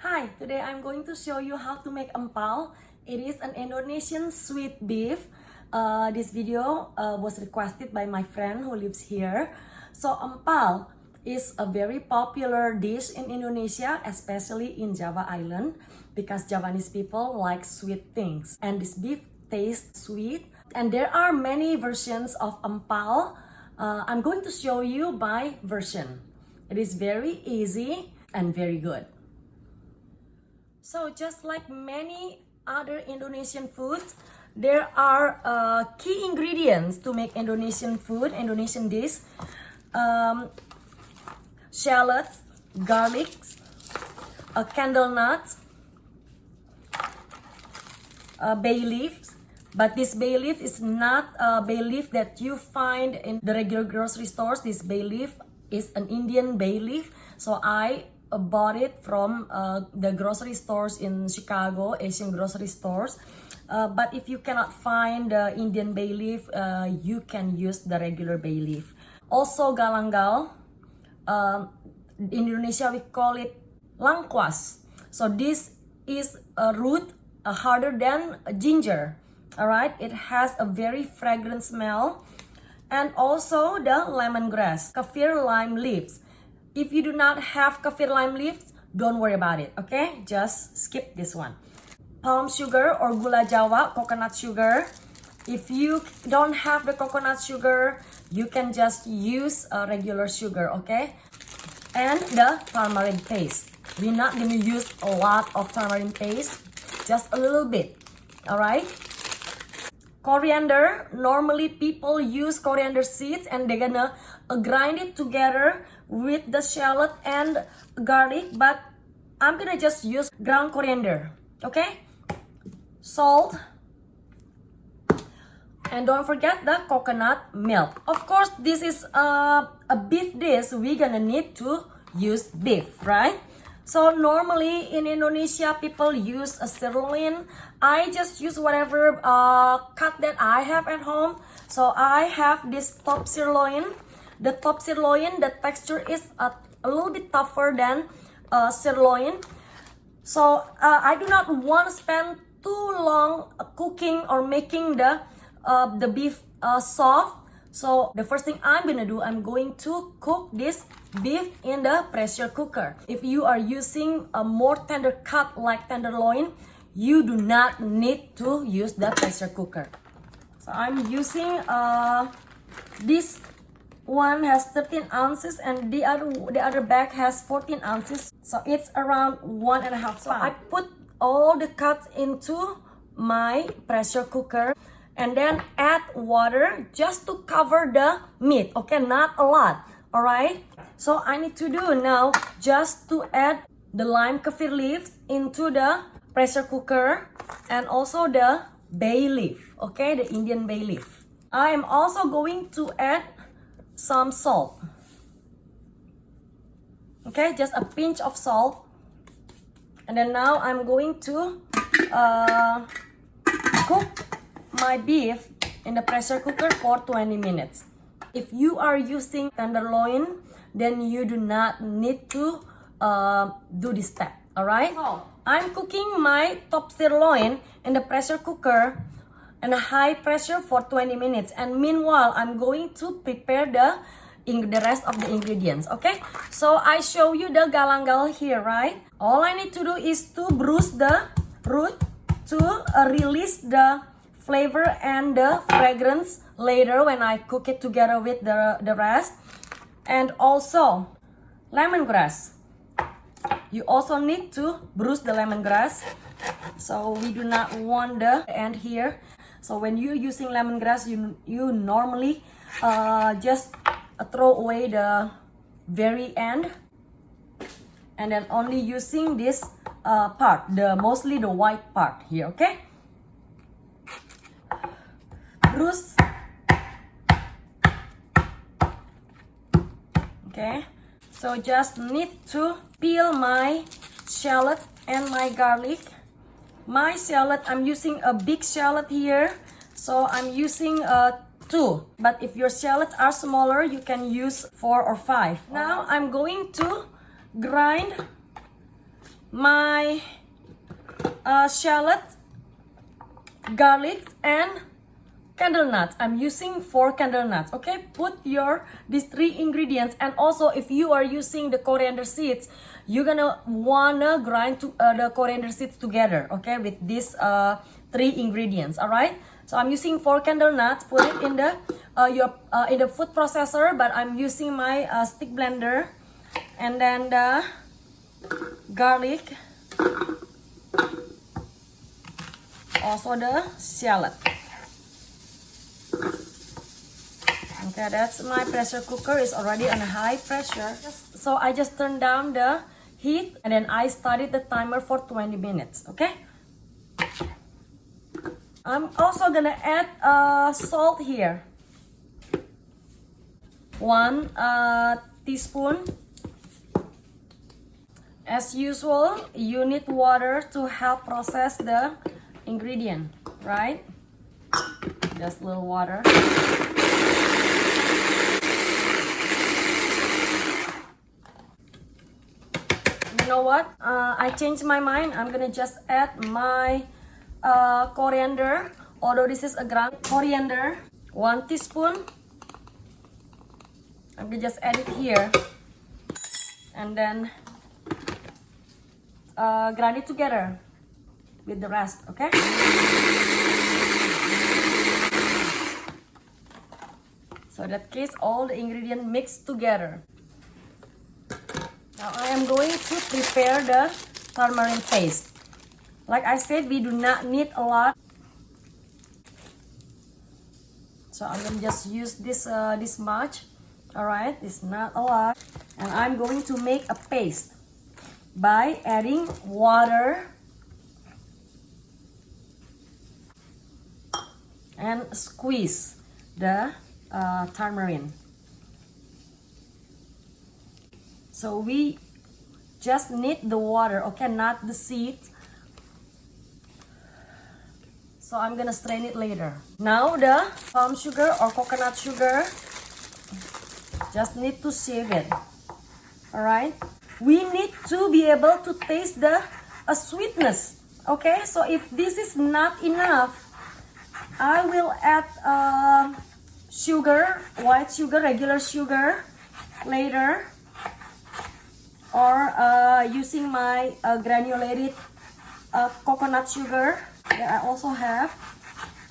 Hi, today I'm going to show you how to make empal. It is an Indonesian sweet beef. This video was requested by my friend who lives here. So empal is a very popular dish in Indonesia, especially in Java Island, because Javanese people like sweet things. And this beef tastes sweet. And there are many versions of empal. I'm going to show you my version. It is very easy and very good. So just like many other Indonesian foods, there are key ingredients to make Indonesian food, Indonesian dish. Shallots, garlic, candle nuts, bay leaves. But this bay leaf is not a bay leaf that you find in the regular grocery stores. This bay leaf is an Indian bay leaf. So I bought it from the grocery stores in Chicago, Asian grocery stores. But if you cannot find the Indian bay leaf, you can use the regular bay leaf. Also galangal. In Indonesia we call it langkwas. So this is a root harder than ginger. Alright, it has a very fragrant smell. And also the lemongrass, kaffir lime leaves. If you do not have kaffir lime leaves, don't worry about it, okay? Just skip this one. Palm sugar or gula jawa, coconut sugar. If you don't have the coconut sugar, you can just use regular sugar, okay? And the tamarind paste. We're not going to use a lot of tamarind paste, just a little bit, alright? Coriander, normally people use coriander seeds and they're gonna grind it together with the shallot and garlic, but I'm gonna just use ground coriander, okay? Salt, and don't forget the coconut milk. Of course, this is a beef dish, we're gonna need to use beef, right? So normally in Indonesia, people use a sirloin. I just use whatever cut that I have at home. So I have this top sirloin. The top sirloin, the texture is a little bit tougher than sirloin. So I do not want to spend too long cooking or making the beef soft. So the first thing I'm gonna do, I'm going to cook this beef in the pressure cooker. If you are using a more tender cut like tenderloin, you do not need to use the pressure cooker. So I'm using this one has 13 ounces and the other bag has 14 ounces. So it's around 1.5 pounds. So I put all the cuts into my pressure cooker and then add water just to cover the meat, okay? Not a lot, all right? So I need to do now just to add the lime kaffir leaves into the pressure cooker and also the bay leaf, okay? The Indian bay leaf. I am also going to add some salt, okay? Just a pinch of salt. And then now I'm going to cook my beef in the pressure cooker for 20 minutes. If you are using tenderloin, then you do not need to do this step, all right? So, I'm cooking my top sirloin in the pressure cooker in a high pressure for 20 minutes. And meanwhile, I'm going to prepare the rest of the ingredients, okay? So I show you the galangal here, right? All I need to do is to bruise the root to release the flavor and the fragrance later when I cook it together with the rest. And also lemongrass. You also need to bruise the lemongrass. So we do not want the end here. So when you're using lemongrass, you normally just throw away the very end and then only using this part, mostly the white part here, okay? Bruise. Okay, so just need to peel my shallot and my garlic. My shallot, I'm using a big shallot here, so I'm using 2. But if your shallots are smaller, you can use 4 or 5. Now I'm going to grind my shallot, garlic, and candle nuts. I'm using 4 candle nuts. Okay, put these 3 ingredients, and also if you are using the coriander seeds, you're gonna wanna grind the coriander seeds together. Okay, with these 3 ingredients. All right. So I'm using 4 candle nuts. Put it in the in the food processor, but I'm using my stick blender, and then the garlic, also the shallot. Okay, that's my pressure cooker is already on a high pressure. So I just turned down the heat, and then I started the timer for 20 minutes. Okay. I'm also gonna add salt here. 1 teaspoon. As usual, you need water to help process the ingredient, right? Just a little water. You know what? I changed my mind. I'm gonna just add my coriander. Although this is a ground coriander, 1 teaspoon. I'm gonna just add it here, and then grind it together with the rest. Okay. So that case, all the ingredients mixed together. Now I am going to prepare the tamarind paste. Like I said, we do not need a lot. So I'm gonna just use this much. All right, it's not a lot. And I'm going to make a paste by adding water and squeeze the tamarind. So we just need the water, okay, not the seeds. So I'm gonna strain it later. Now the palm sugar or coconut sugar, just need to sieve it. All right. We need to be able to taste the sweetness. Okay. So if this is not enough, I will add sugar, white sugar, regular sugar later, or using my granulated coconut sugar that I also have.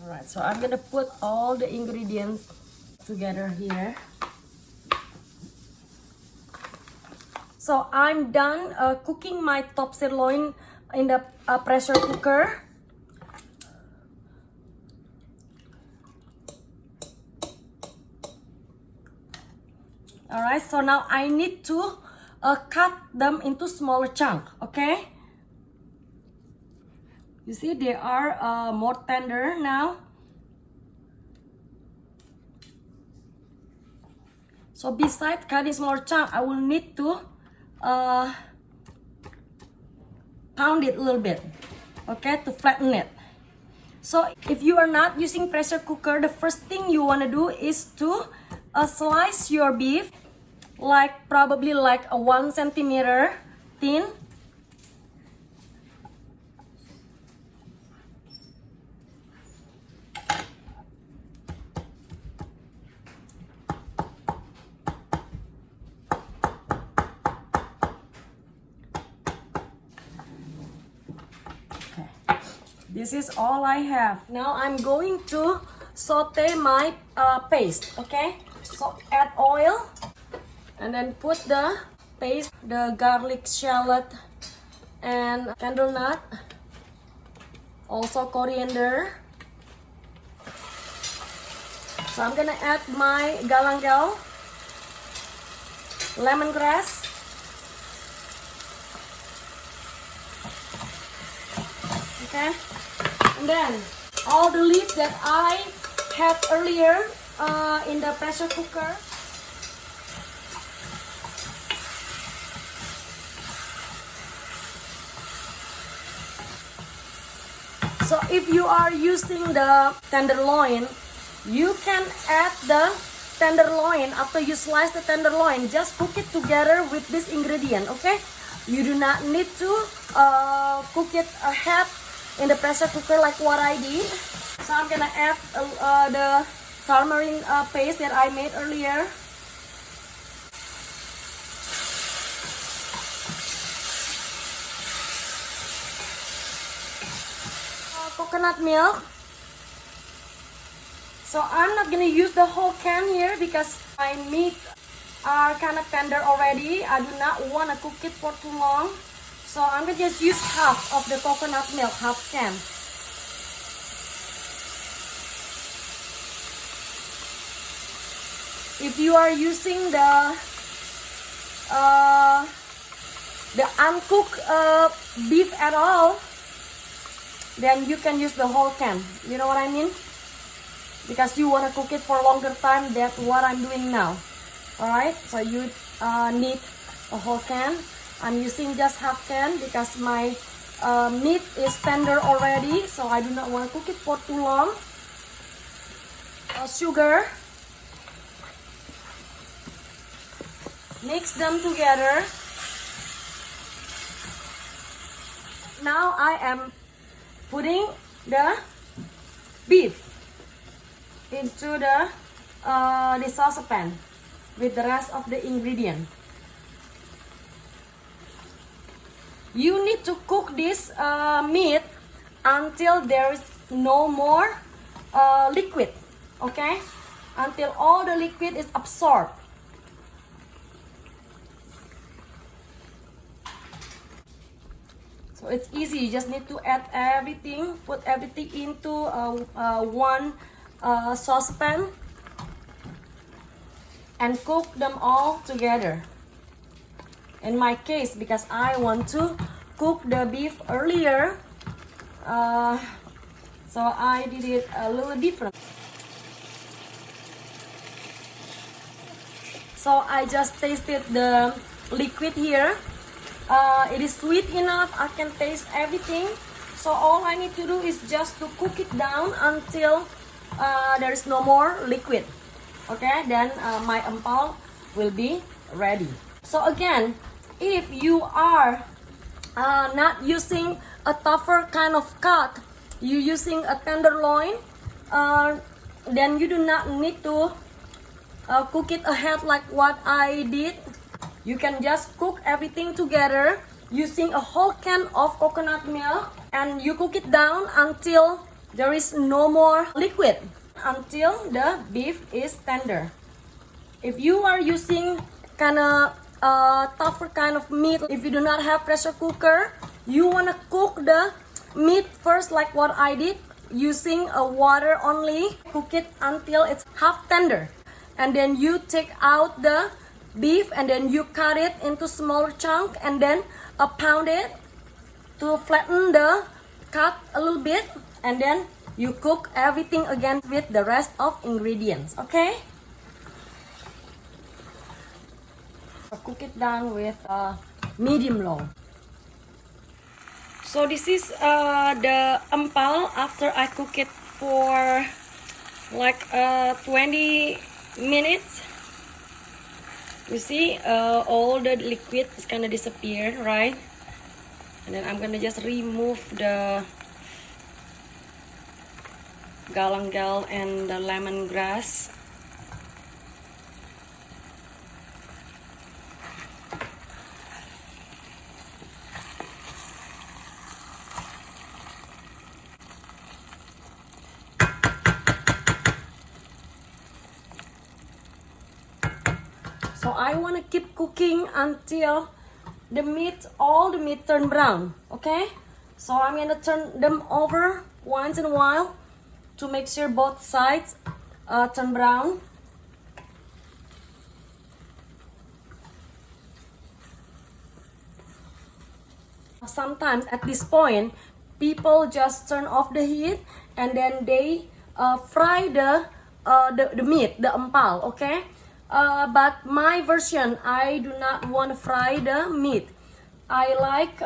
All right. So I'm gonna put all the ingredients together here. So I'm done cooking my top sirloin in the pressure cooker. Alright, so now I need to cut them into smaller chunks, okay? You see, they are more tender now. So besides cutting smaller chunks, I will need to pound it a little bit, okay, to flatten it. So if you are not using pressure cooker, the first thing you want to do is to slice your beef like probably like a 1 centimeter thin. This is all I have. Now I'm going to saute my paste, okay? So add oil and then put the paste, the garlic, shallot, and candle nut, also coriander. So I'm gonna add my galangal, lemongrass, okay? And then all the leaves that I had earlier in the pressure cooker. So if you are using the tenderloin, you can add the tenderloin after you slice the tenderloin. Just cook it together with this ingredient, okay? You do not need to cook it ahead in the pressure cooker like what I did. So I'm gonna add the tamarind paste that I made earlier. Coconut milk. So I'm not gonna use the whole can here because my meat are kind of tender already. I do not want to cook it for too long. So I'm gonna just use half of the coconut milk, half can. If you are using the uncooked beef at all, then you can use the whole can. You know what I mean? Because you want to cook it for a longer time. That's what I'm doing now. Alright, so you need a whole can. I'm using just half can because my meat is tender already, so I do not want to cook it for too long. Sugar. Mix them together. Now I am putting the beef into the saucepan with the rest of the ingredient. You need to cook this meat until there is no more liquid, okay? Until all the liquid is absorbed. So it's easy, you just need to add everything, put everything into one saucepan and cook them all together. In my case, because I want to cook the beef earlier, so I did it a little different. So I just tasted the liquid here. It is sweet enough, I can taste everything. So all I need to do is just to cook it down until there is no more liquid. Okay, then my empal will be ready. So again, if you are not using a tougher kind of cut, you're using a tenderloin, then you do not need to cook it ahead like what I did. You can just cook everything together using a whole can of coconut milk, and you cook it down until there is no more liquid, until the beef is tender. If you are using kind of tougher kind of meat, if you do not have pressure cooker, you want to cook the meat first like what I did, using water only. Cook it until it's half tender, and then you take out the beef and then you cut it into smaller chunk and then pound it to flatten the cut a little bit, and then you cook everything again with the rest of ingredients. Okay, cook it down with medium low. So this is the empal after I cook it for like 20 minutes. You see, all the liquid is kind of disappeared, right? And then I'm gonna just remove the galangal and the lemongrass. So I want to keep cooking until the meat, all the meat turn brown, okay? So I'm going to turn them over once in a while to make sure both sides turn brown. Sometimes at this point, people just turn off the heat and then they fry the meat, the empal, okay? But my version, I do not want to fry the meat. I like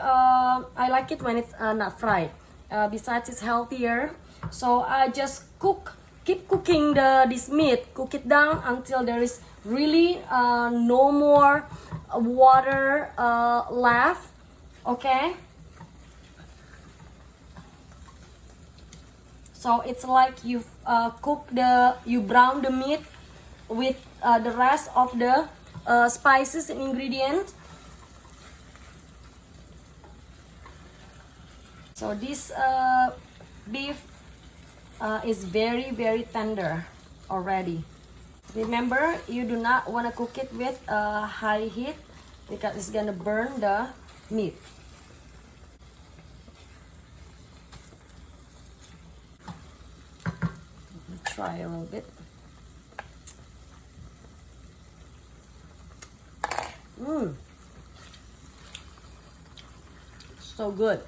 it when it's not fried. Besides, it's healthier. So I just keep cooking this meat. Cook it down until there is really no more water left. Okay. So it's like you brown the meat with the rest of the spices and ingredients. So this beef is very tender already. Remember, you do not want to cook it with high heat because it's gonna burn the meat. Try a little bit. So good.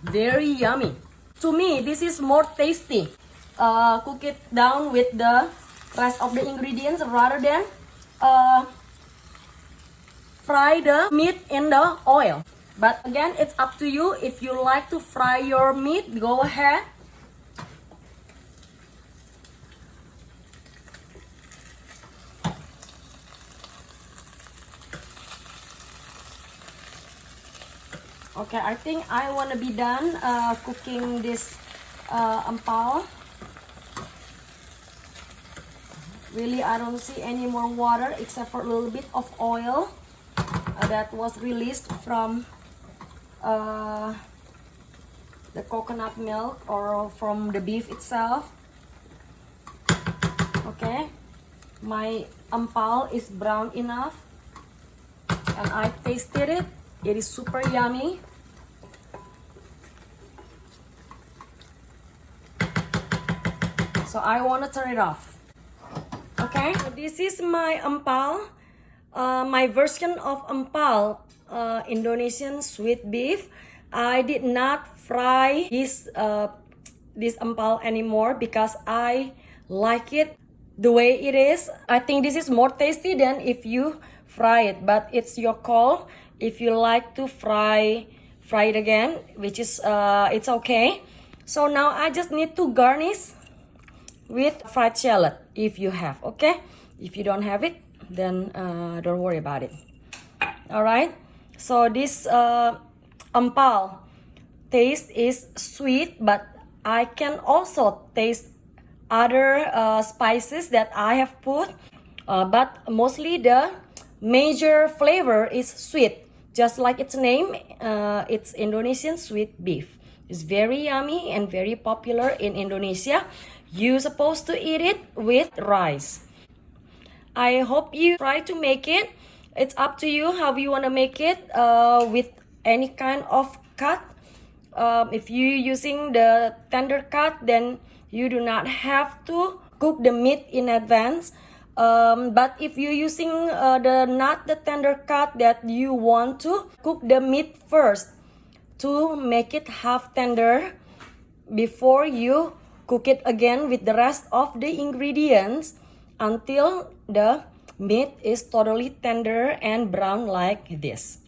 Very yummy. To me, this is more tasty. Cook it down with the rest of the ingredients rather than fry the meat in the oil. But again, it's up to you. If you like to fry your meat, go ahead. Okay, I think I want to be done cooking this empal. Really, I don't see any more water except for a little bit of oil that was released from the coconut milk or from the beef itself. Okay, my empal is brown enough and I tasted it. It is super yummy. So I want to turn it off. Okay, so this is my empal. My version of empal, Indonesian sweet beef. I did not fry this empal anymore because I like it the way it is. I think this is more tasty than if you fry it, but it's your call. If you like to fry it again, which is it's okay. So now I just need to garnish with fried shallot if you have. Okay, if you don't have it, then don't worry about it. All right, so this empal taste is sweet, but I can also taste other spices that I have put, but mostly the major flavor is sweet. Just like its name, it's Indonesian sweet beef. It's very yummy and very popular in Indonesia. You're supposed to eat it with rice. I hope you try to make it. It's up to you how you want to make it with any kind of cut. If you're using the tender cut, then you do not have to cook the meat in advance. But if you're using not the tender cut, that you want to cook the meat first to make it half tender before you cook it again with the rest of the ingredients until the meat is totally tender and brown like this.